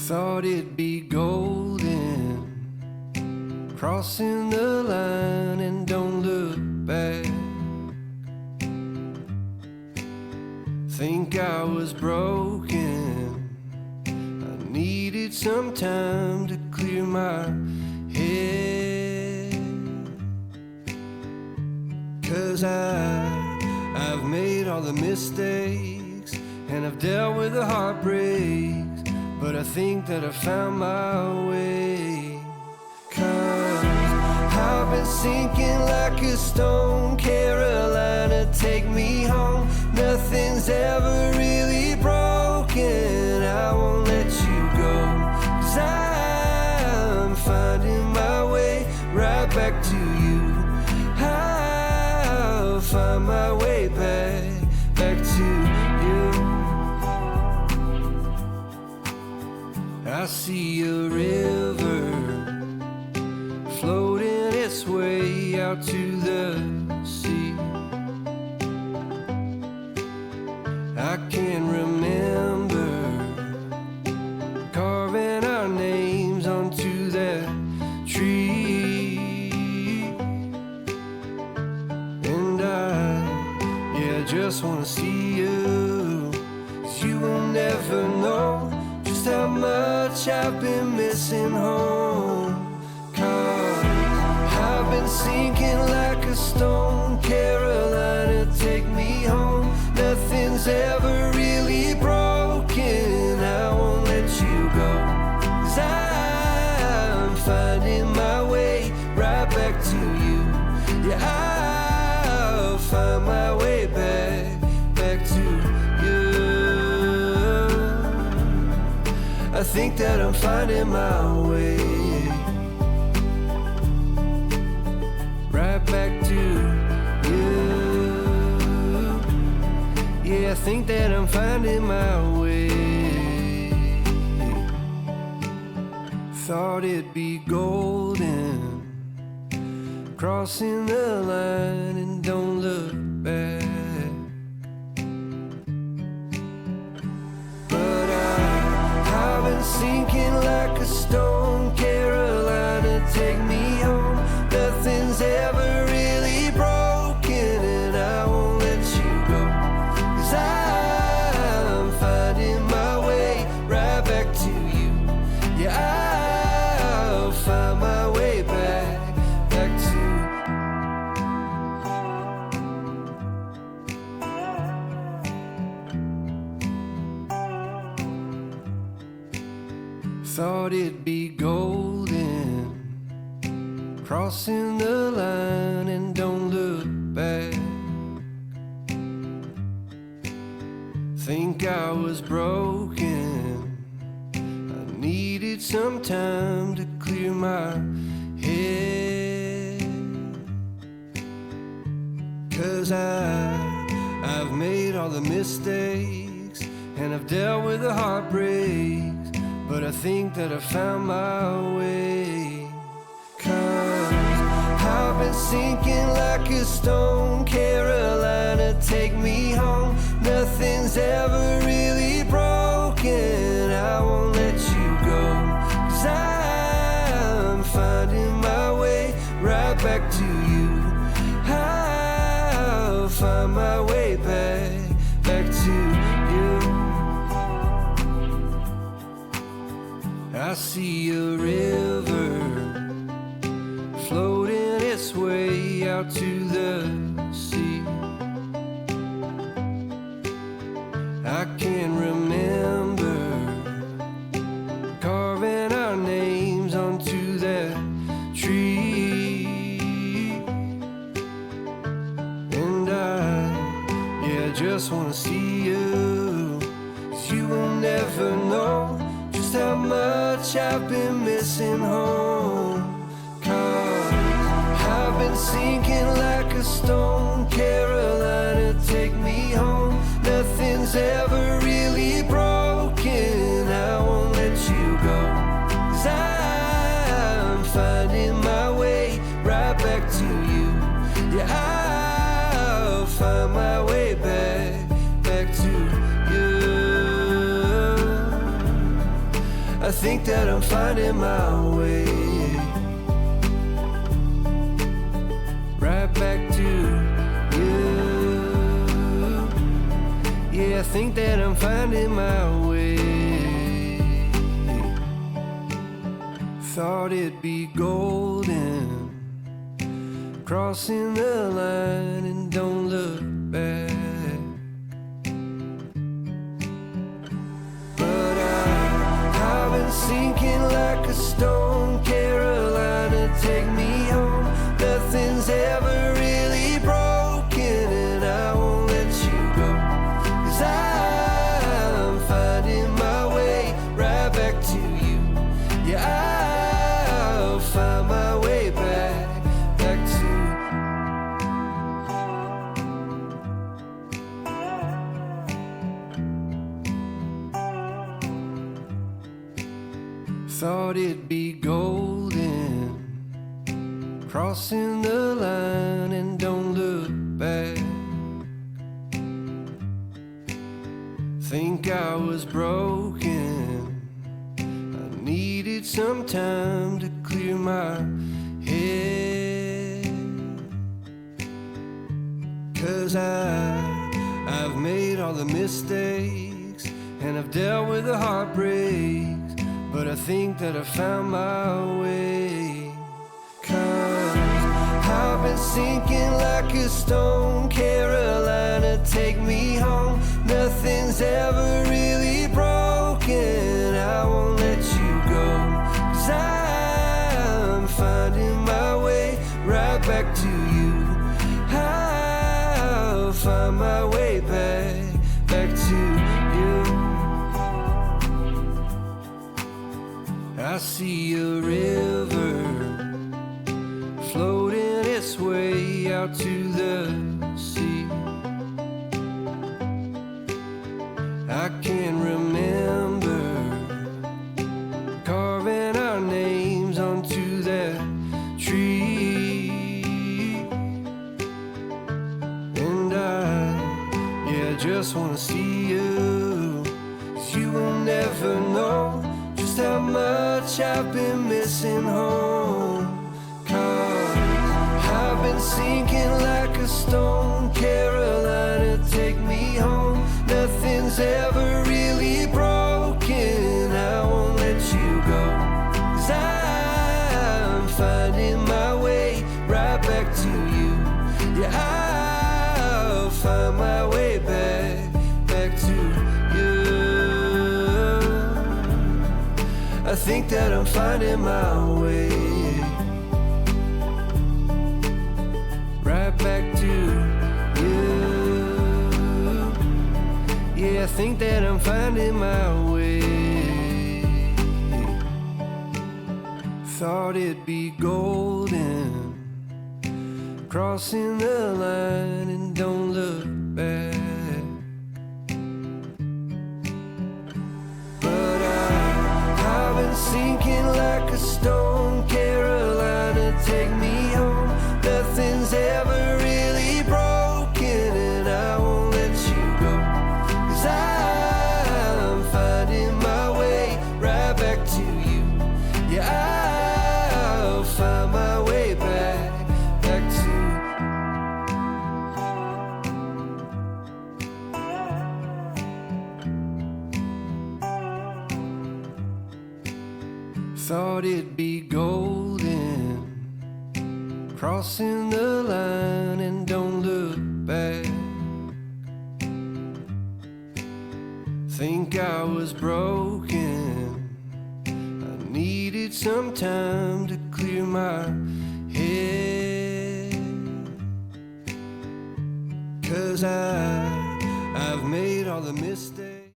Thought it'd be golden, crossing the line and don't look back. Think I was broken, I needed some time to clear my head. 'Cause I've made all the mistakes and I've dealt with the heartbreaks, but I think that I found my way. 'Cause I've been sinking like a stone, Carolina, take me home. Nothing's ever really broken, I won't let you go. 'Cause I'm finding my way right back to you. I'll find my way back to you. I see a river floating its way out to the sea. I can remember carving our names onto that tree. And I just wanna see you, 'cause you will never know just how much I've been missing home. 'Cause I've been sinking like a stone, Carolina, take me home. Nothing's ever really broken, I won't let you go. 'Cause I'm finding my way right back to you. Yeah, I'll find my way back to you. I think that I'm finding my way right back to you. Yeah, I think that I'm finding my way. Thought it'd be golden, crossing the line and don't look back. But I've been sinking like a stone, Carolina, take me home. Nothing's ever really broken, and I won't let you go. 'Cause I'm finding my way right back to you. Yeah, I'll find my way back to you. Thought it'd be golden, crossing the line and don't look back. Think I was broken, I needed some time to clear my head. 'Cause I've made all the mistakes and I've dealt with the heartbreaks, but I think that I found my way. 'Cause I've been sinking like a stone, Carolina, take me home. Nothing's ever really broken, I won't let you go. 'Cause I'm finding my way right back to you. I'll find my way back to you. I see a river floating its way out to the sea. I can remember carving our names onto that tree. And I just wanna see you, 'cause you will never know just how much I've been missing home. 'Cause I've been sinking like a stone, Carolina, take me home. Nothing's ever really broken, I won't let you go. 'Cause I'm finding my way right back to you. Yeah, I'll find my way back to you. I think that I'm finding my way right back to you. Yeah, I think that I'm finding my way. Thought it'd be golden, crossing the line and don't look back. But I've been sinking like a stone. Carolina, take me home. Nothing's ever really broken, and I won't let you go. 'Cause I'm finding my way right back to you. Yeah, I'll find my way back to. Thought it'd be golden, crossing the line and don't look back. Think I was broken, I needed some time to clear my head. 'Cause I've made all the mistakes and I've dealt with the heartbreaks, but I think that I found my way. 'Cause I've been sinking like a stone. Carolina, take me home. Nothing's ever really broken, I won't let you go. 'Cause I'm finding my way right back to you. I'll find my way back to you. I see a river floating its way out to the sea. I can remember carving our names onto that tree. And I just wanna see you, 'cause you will never know just how much I've been missing home. 'Cause I've been sinking like a stone. Carolina, take me home. Nothing's ever really broken, I won't let you go. 'Cause I'm finding my way right back to you. Yeah, I'll find my way back to you. I think that I'm finding my way right back to you. Yeah, I think that I'm finding my way. Thought it'd be golden, crossing the line and don't look back. But I've been sinking like a stone. Carolina, take me home. Nothing's ever really broken, and I won't let you go. 'Cause I'm finding my way right back to you. Yeah, I'll find my way back to. Thought it'd be golden, crossing the line and don't look back. Think I was broken, I needed some time to clear my head. 'Cause I've made all the mistakes.